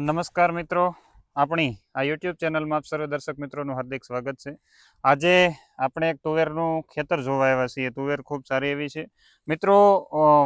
નમસ્કાર મિત્રો, આપણી આ યુટ્યુબ ચેનલમાં આપ સર્વે દર્શક મિત્રોનું હાર્દિક સ્વાગત છે. આજે આપણે એક તુવેરનું ખેતર જોવા આવ્યા છીએ. તુવેર ખૂબ સારી એવી છે મિત્રો.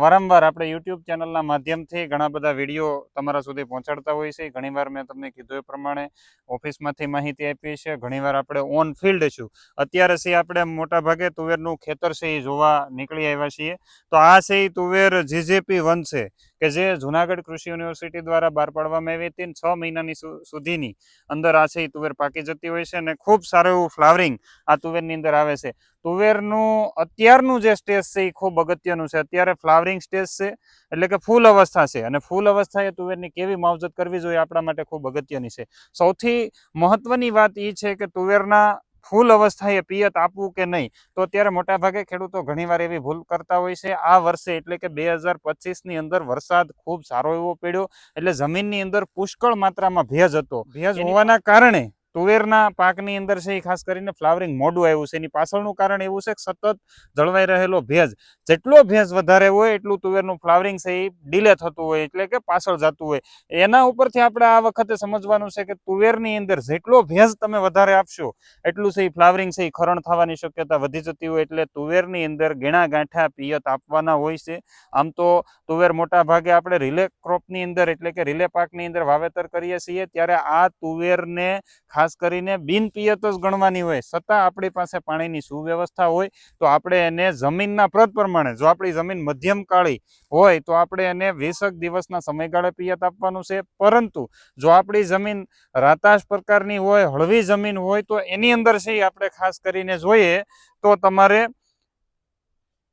વારંવાર આપણે યુટ્યુબ ચેનલના માધ્યમથી ઘણા બધા વિડીયો તમારા સુધી પહોંચાડતા હોય છે. ઘણીવાર મેં તમને કીધું એ પ્રમાણે ઓફિસમાંથી માહિતી આપી છે, ઘણીવાર આપણે ઓન ફિલ્ડ છું. અત્યારે છે આપણે મોટાભાગે તુવેરનું ખેતર છે એ જોવા નીકળી આવ્યા છીએ. તો આ છે એ તુવેર GJP1 છે કે જે જુનાગઢ કૃષિ યુનિવર્સિટી દ્વારા બહાર પાડવામાં આવી હતી. 6 મહિનાની સુધીની અંદર આ છે તુવેર પાકી જતી હોય છે અને ખૂબ સારું એવું ફ્લાવરિંગ આ તુવેરની અંદર આવે છે. તુવેરનું અત્યારનું જે સ્ટેજ છે એ ખૂબ અગત્યનું છે. અત્યારે ફ્લાવરિંગ સ્ટેજ છે, એટલે કે ફૂલ અવસ્થા છે, અને ફૂલ અવસ્થાએ તુવેરની કેવી માવજત કરવી જોઈએ આપણા માટે ખૂબ અગત્યની છે. સૌથી મહત્વની વાત એ છે કે તુવેરના ફૂલ અવસ્થાએ પિયત આપવું કે નહીં. તો અત્યારે મોટાભાગે ખેડૂતો ઘણીવાર એવી ભૂલ કરતા હોય છે. આ વર્ષે એટલે કે 2025ની અંદર વરસાદ ખૂબ સારો એવો પડ્યો, એટલે જમીનની અંદર પુષ્કળ માત્રામાં ભેજ હતો. ભેજ હોવાના કારણે તુવેરના પાકની અંદર છે એ ખાસ કરીને ફ્લાવરિંગ મોડું આવ્યું છે. એની પાછળનું કારણ એવું છે કે સતત જળવાઈ રહેલો ભેજ. જેટલો ભેજ વધારે હોય એટલું તુવેરનું ફ્લાવરિંગ છે એ ડીલે થતું હોય, એટલે કે પાછળ જતું હોય. એના ઉપરથી આપણે આ વખતે સમજવાનું છે કે તુવેરની અંદર જેટલો ભેજ તમે વધારે આપશો એટલું છે ફ્લાવરિંગ છે એ ખરણ થવાની શક્યતા વધી જતી હોય. એટલે તુવેરની અંદર ગીણા ગાંઠા પિયત આપવાના હોય છે. આમ તો તુવેર મોટા ભાગે આપણે રિલે ક્રોપની અંદર એટલે કે રિલે પાકની અંદર વાવેતર કરીએ છીએ, ત્યારે આ તુવેરને ખાસ કરીને બિન પિયત જ ગણવાની હોય. છતાં આપણી પાસે પાણીની સુવ્યવસ્થા હોય તો આપણે એને જમીનના પ્રદ પ્રમાણે, જો આપણી જમીન મધ્યમ કાળી હોય તો આપણે એને 20 દિવસના સમયગાળે પિયત આપવાનું છે. પરંતુ જો આપણી જમીન રાતાશ પ્રકારની હોય, હળવી જમીન હોય, તો એની અંદર છે આપણે ખાસ કરીને જોઈએ તો તમારે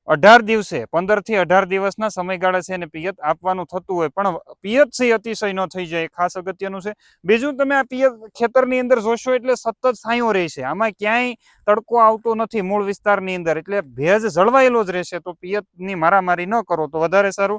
18 દિવસે 15 થી 18 દિવસના સમયગાળા છે એને પિયત આપવાનું થતું હોય. પણ પિયત છે અતિશય ન થઈ જાય, ખાસ અગત્યનું છે. બીજું, તમે આ પિયત ખેતરની અંદર જોશો એટલે સતત છાંયો રહેશે, આમાં ક્યાંય તડકો આવતો નથી મૂળ વિસ્તારની અંદર, એટલે ભેજ જળવાયેલો જ રહેશે. તો પિયતની મારામારી ન કરો તો વધારે સારું.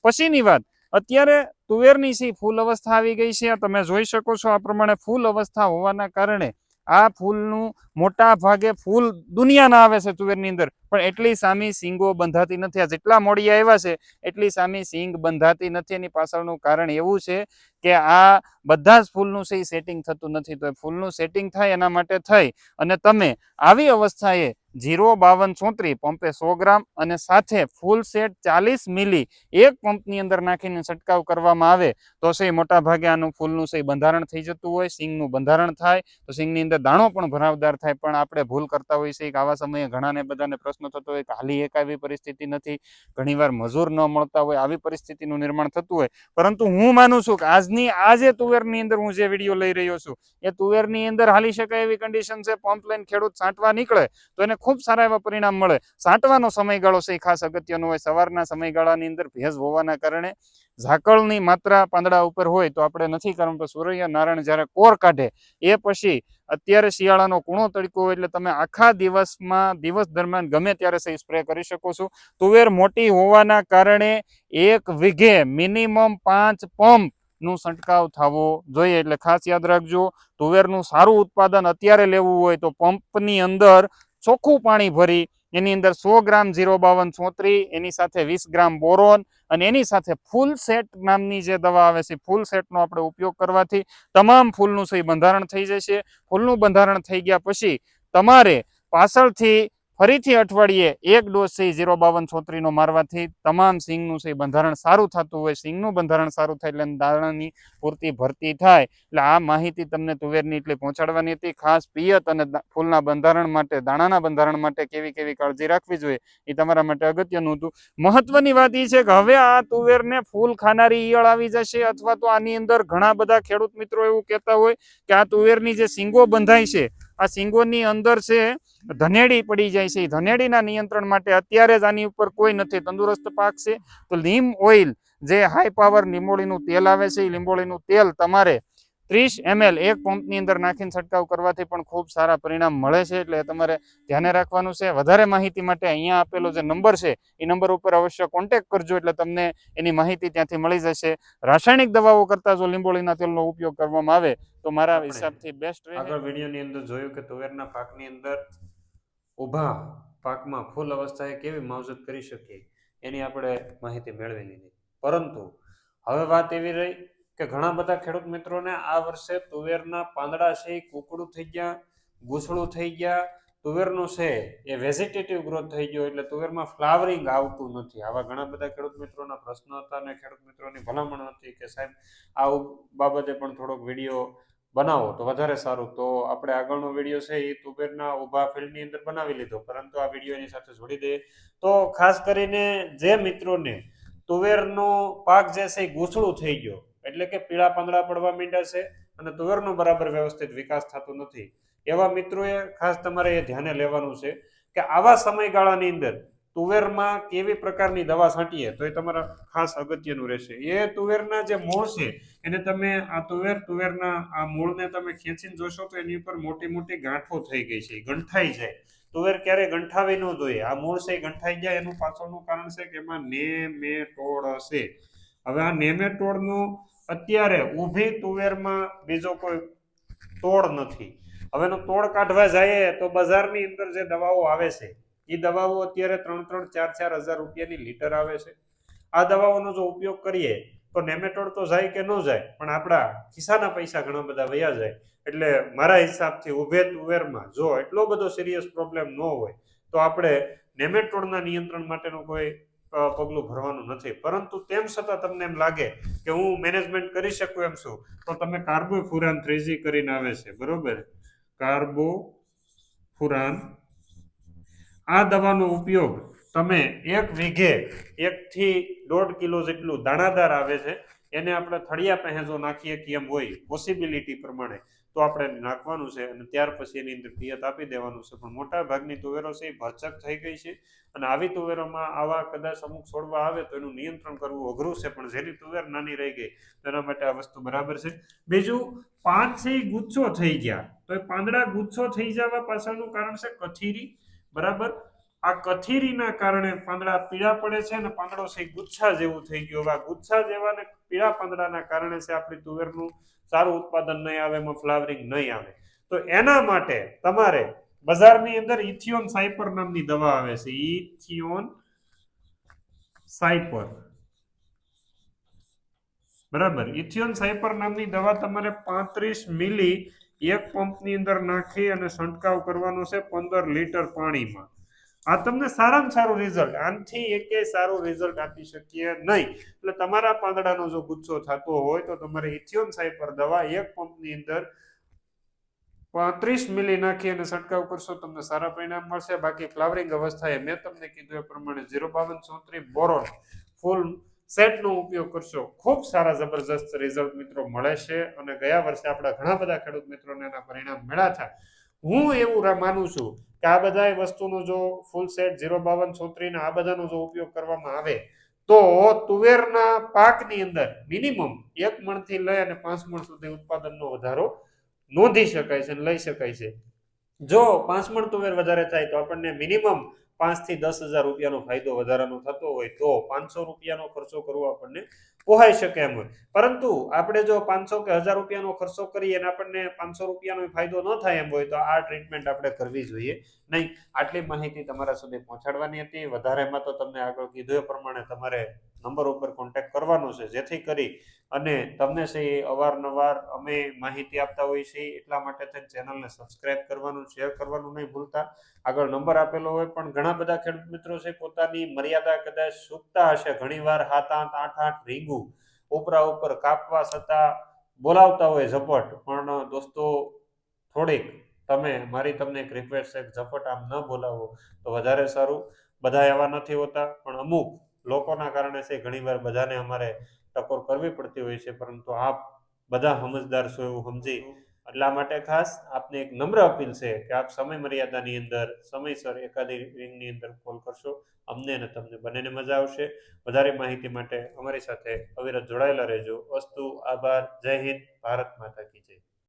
પછીની વાત, અત્યારે તુવેરની સી ફૂલ અવસ્થા આવી ગઈ છે. તમે જોઈ શકો છો આ પ્રમાણે ફૂલ અવસ્થા હોવાના કારણે આ ફૂલનું મોટા ભાગે ફૂલ દુનિયાના આવે છે તુવેરની અંદર, પણ એટલી સામી સિંગો બંધાતી નથી. આ જેટલા મોડિયા આવ્યા છે એટલી સામી સિંગ બંધાતી નથી. એની પાછળનું કારણ એવું છે કે આ બધા જ ફૂલનું છે સેટિંગ થતું નથી. તો ફૂલનું સેટિંગ થાય એના માટે થઈ અને તમે આવી અવસ્થાએ 05234 પંપે 100 ગ્રામ અને સાથે ફૂલ સેટ 40 મિલી એક પંપની અંદર નાખીને છંટકાવ કરવામાં આવે તો છે મોટા ભાગે આનું ફૂલનું છે બંધારણ થઈ જતું હોય. સિંગનું બંધારણ થાય તો સિંગની અંદર દાણો પણ ભરાવદાર થાય. પણ આપણે ભૂલ કરતા હોઈએ છીએ કે આવા સમયે ઘણાને બધાને પ્રશ્ન થતો હોય કે હાલી એક આવી પરિસ્થિતિ નથી, ઘણીવાર મજૂર ન મળતા હોય, આવી પરિસ્થિતિનું નિર્માણ થતું હોય. પરંતુ હું માનું છું કે આજની આ જે તુવેરની અંદર હું જે વિડીયો લઈ રહ્યો છું એ તુવેરની અંદર હાલી શકાય એવી કન્ડિશન છે. પંપ લઈને ખેડૂત છાંટવા નીકળે તો એને ખૂબ સારા એવા પરિણામ મળે. છાંટવાનો સમયગાળો છે એ ખાસ અગત્યનો હોય. સવારના સમયગાળાની અંદર ભેજ હોવાના કારણે ઝાકળની માત્રા પાંદડા ઉપર હોય તો આપણે નથી કરવું. તો સૂર્યનારાયણ જ્યારે કોર કાઢે એ પછી અત્યારે શિયાળાનો કૂણો તડકો હોય એટલે તમે આખા દિવસમાં દિવસ દરમિયાન ગમે ત્યારે છે સ્પ્રે કરી શકો છો. તુવેર મોટી હોવાના કારણે 1 વીઘે મિનિમમ 5 પંપ નું છંટકાવ થવો જોઈએ. એટલે ખાસ યાદ રાખજો, તુવેરનું સારું ઉત્પાદન અત્યારે લેવું હોય તો પંપની અંદર ચોખ્ખું પાણી ભરી એની અંદર 100 ગ્રામ 05234, એની સાથે 20 ગ્રામ બોરોન અને એની સાથે ફૂલ સેટ નામની જે દવા આવે છે ફૂલ સેટનો આપણે ઉપયોગ કરવાથી તમામ ફૂલનું છે બંધારણ થઈ જશે. ફૂલનું બંધારણ થઈ ગયા પછી તમારે પાછળથી ફરીથી અઠવાડિયે 1 ડોઝ છે 05234 નો મારવાથી તમામ સિંગનું છે બંધારણ સારું થતું હોય. સિંગનું બંધારણ સારું થાય એટલે દાણાની પૂરતી ભરતી થાય. એટલે આ માહિતી તમને તુવેરની એટલે પહોંચાડવાની હતી. ખાસ પિયત અને ફૂલના બંધારણ માટે, દાણાના બંધારણ માટે કેવી કેવી કાળજી રાખવી જોઈએ એ તમારા માટે અગત્યનું હતું. મહત્વની વાત એ છે કે હવે આ તુવેરને ફૂલ ખાનારી ઈયળ આવી જશે, અથવા તો આની અંદર ઘણા બધા ખેડૂત મિત્રો એવું કહેતા હોય કે આ તુવેરની જે સિંગો બંધાય છે આ સિંગોની અંદર છે ધનેડી પડી જાય છે. ધનેડીના નિયંત્રણ માટે અત્યારે જ આની ઉપર કોઈ નથી. તંદુરસ્ત પાક છે તો લીમ ઓઇલ, જે હાઈ પાવર લીંબોળીનું તેલ આવે છે, એ લીંબોળીનું તેલ તમારે 30 ml એક પંપની અંદર નાખીને છંટકાવ કરવાથી પણ ખૂબ સારા પરિણામ મળે છે. એટલે તમારે ધ્યાને રાખવાનું છે. વધારે માહિતી માટે અહીંયા આપેલો જે નંબર છે એ નંબર ઉપર અવશ્ય કોન્ટેક્ટ કરજો, એટલે તમને એની માહિતી ત્યાંથી મળી જશે. રાસાયણિક દવાઓ કરતા જો લીંબોળીના તેલનો ઉપયોગ કરવામાં આવે તો મારા હિસાબથી બેસ્ટ રહે. આગળ વિડીયોની અંદર જોયું કે તુવેરના પાકની અંદર ઊભા પાકમાં ફૂલ અવસ્થાએ કેવી માવજત કરી શકીએ એની આપણે માહિતી મેળવી લીધી. પરંતુ હવે વાત એવી રહી કે ઘણા બધા ખેડૂત મિત્રોને આ વર્ષે તુવેરના પાંદડા છે એ કુકડું થઈ ગયા, ગૂંસળું થઈ ગયા, તુવેરનું છે એ વેજીટેટિવ ગ્રોથ થઈ ગયો, એટલે તુવેરમાં ફ્લાવરિંગ આવતું નથી. આવા ઘણા બધા ખેડૂત મિત્રોના પ્રશ્ન હતા અને ખેડૂત મિત્રોની ભલામણ હતી કે સાહેબ આ બાબતે પણ થોડોક વિડીયો બનાવો તો વધારે સારું. તો આપણે આગળનો વિડીયો છે એ તુવેરના ઊભા ફિલ્ડની અંદર બનાવી લીધો, પરંતુ આ વિડીયો એની સાથે જોડી દઈએ. તો ખાસ કરીને જે મિત્રોને તુવેરનો પાક જે છે એ ગૂંસળું થઈ ગયો, એટલે કે પીળા પાંદડા પડવા માંડ્યા છે અને તુવેરનો બરાબર વ્યવસ્થિત વિકાસ થતો નથી, એવા મિત્રોએ ખાસ તમારે એ ધ્યાને લેવાનું છે કે આવા સમયગાળાની અંદર તુવેરમાં કેવી પ્રકારની દવા છાંટીએ તો એ તમારા ખાસ અગત્યનું રહેશે. એ તુવેરના જે મૂળ છે એને તમે આ તુવેરના આ મૂળને તમે ખેંચીને જોશો તો એની ઉપર મોટી મોટી ગાંઠો થઈ ગઈ છે, ગંઠાઈ જાય. તુવેર ક્યારે ગંઠાવી ન જોઈએ. આ મૂળ છે ગંઠાઈ જાય એનું પાછળનું કારણ છે કે એમાં નેમેટોડ હશે. હવે આ નેમેટોડનું અત્યારે ઊભી તુવેરમાં બીજો કોઈ તોડ નથી. હવે એનો તોડ કાઢવા જઈએ તો બજારની અંદર જે દવાઓ આવે છે એ દવાઓ અત્યારે 3-4 હજાર રૂપિયાની લીટર આવે છે. આ દવાઓનો જો ઉપયોગ કરીએ તો નેમેટોડ તો જાય કે ન જાય, પણ આપણા ખિસ્સાના પૈસા ઘણા બધા વયા જાય. એટલે મારા હિસાબથી ઊભે તુવેરમાં જો એટલો બધો સિરિયસ પ્રોબ્લેમ ન હોય તો આપણે નેમેટોડના નિયંત્રણ માટેનું કોઈ પગલું ભરવાનું નથી. પરંતુ તેમ છતાં તમને એમ લાગે કે હું મેનેજમેન્ટ કરી શકું એમ છું, તો તમે કાર્બોફુરાન 3G કરીને આવે છે, બરોબર, કાર્બોફુરાન, આ દવાનો ઉપયોગ તમે 1 વીઘે 1 થી 1.5 કિલો જેટલું દાણાદાર આવે છે એને આપણે થળિયા પહે જો નાખીએ કે એમ હોય પોસિબિલિટી પ્રમાણે તો આપણે નાખવાનું છે અને ત્યાર પછી એની અંદર પિયત આપી દેવાનું છે. પણ મોટા ભાગની તુવેરો છે એ ભરચક થઈ ગઈ છે અને આવી તુવેરોમાં આવા કદાચ અમુક છોડવા આવે તો એનું નિયંત્રણ કરવું અઘરું છે, પણ જેની તુવેર નાની રહી ગઈ તેના માટે આ વસ્તુ બરાબર છે. બીજું, 5-6 ગુચ્છો થઈ ગયા તો એ પાંદડા ગુચ્છો થઈ જવા પાછળનું કારણ છે કથીરી, બરાબર. આ કથીરીના કારણે પાંદડા પીળા પડે છે અને પાંદડો છે ગુચ્છા જેવું થઈ ગયું. આ ગુચ્છા જેવા ને પીળા પાંદડાના કારણે છે આપણી તુવેરનું સારું ઉત્પાદન નહીં આવે, એમાં ફ્લાવરિંગ નહીં આવે. તો એના માટે તમારે બજારની અંદર ઇથિયોન સાયપર નામની દવા આવે છે, ઇથિયોન સાયપર, બરાબર. ઇથિયોન સાયપર નામની દવા તમારે 35 મિલી એક પંપની અંદર નાખી અને છંટકાવ કરવાનો છે 15 લીટર પાણીમાં. આ તમને સારામાં સારું રિઝલ્ટ, આનાથી એકે સારું રિઝલ્ટ આપી શકીએ નહીં. એટલે તમારા પાંદડાનો જો ગુચ્છો થતો હોય તો તમારે ઇથિયોન સાયપર દવા એક પંપની અંદર 35 મિલી નાખી અને છંટકાવ કરશો, તમને સારા પરિણામ મળશે. બાકી ફ્લાવરિંગ અવસ્થાએ મેં તમને કીધું એ પ્રમાણે 05234 બોરોન ફૂલ સેટનો ઉપયોગ કરશો, ખૂબ સારા જબરજસ્ત રિઝલ્ટ મિત્રો મળે છે. અને ગયા વર્ષે આપણા ઘણા બધા ખેડૂત મિત્રોને એના પરિણામ મળ્યા હતા. હું એવું માનું છું કે આ બધા વસ્તુનો જો ફૂલ સેટ 05234 આ બધાનો જો ઉપયોગ કરવામાં આવે તો તુવેરના પાકની અંદર મિનિમમ 1 મણથી લઈ અને 5 મણ સુધી ઉત્પાદનનો વધારો નોંધી શકાય છે અને લઈ શકાય છે. જો 5 મણ તુવેર વધારે થાય તો આપણને મિનિમમ 5 થી 10 હજાર રૂપિયાનો ફાયદો વધારાનો થતો હોય તો 500 રૂપિયાનો ખર્ચો કરવો આપણને પોહાઈ શકે એમ હોય. પરંતુ આપણે જો 500 કે 1000 રૂપિયાનો ખર્ચો કરીએ અને આપણને 500 રૂપિયાનો ફાયદો ન થાય એમ હોય તો આ ટ્રીટમેન્ટ આપણે કરવી જોઈએ નહીં. આટલી માહિતી તમારા સુધી પહોંચાડવાની હતી. વધારેમાં તો તમને આગળ કીધું એ પ્રમાણે તમારે નંબર ઉપર કોન્ટેક્ટ કરવાનો છે, જેથી કરી અને તમને છે અવારનવાર અમે માહિતી આપતા હોઈએ છીએ. એટલા માટે થઈને ચેનલને સબસ્ક્રાઇબ કરવાનું, શેર કરવાનું નહીં ભૂલતા. આગળ નંબર આપેલો હોય પણ ઘણા બધા ખેડૂત મિત્રો છે પોતાની મર્યાદા કદાચ ચૂકતા હશે, ઘણીવાર 7-8, 8-8 રીંગું ઉપરા ઉપર કાપવા છતાં બોલાવતા હોય ઝપટ. પણ દોસ્તો થોડીક મારી તમને એક રિક્વેસ્ટ છે, ઝપટ આમ ન બોલાવો તો વધારે સારું. બધા એવા નથી હોતા, પણ અમુક લોકોના કારણે છે ઘણીવાર બધાને અમારે ટકોર કરવી પડતી હોય છે, પરંતુ આપ બધા સમજદાર છો એવું સમજી એટલા માટે ખાસ આપને એક નમ્ર અપીલ છે કે આપ સમય મર્યાદાની અંદર સમયસર એકાદી રિંગની અંદર કોલ કરશો, અમને અને તમને બંનેને મજા આવશે. વધારે માહિતી માટે અમારી સાથે અવિરત જોડાયેલા રહેજો. અસ્તુ, આભાર, જય હિન્દ, ભારત માતા કી જય.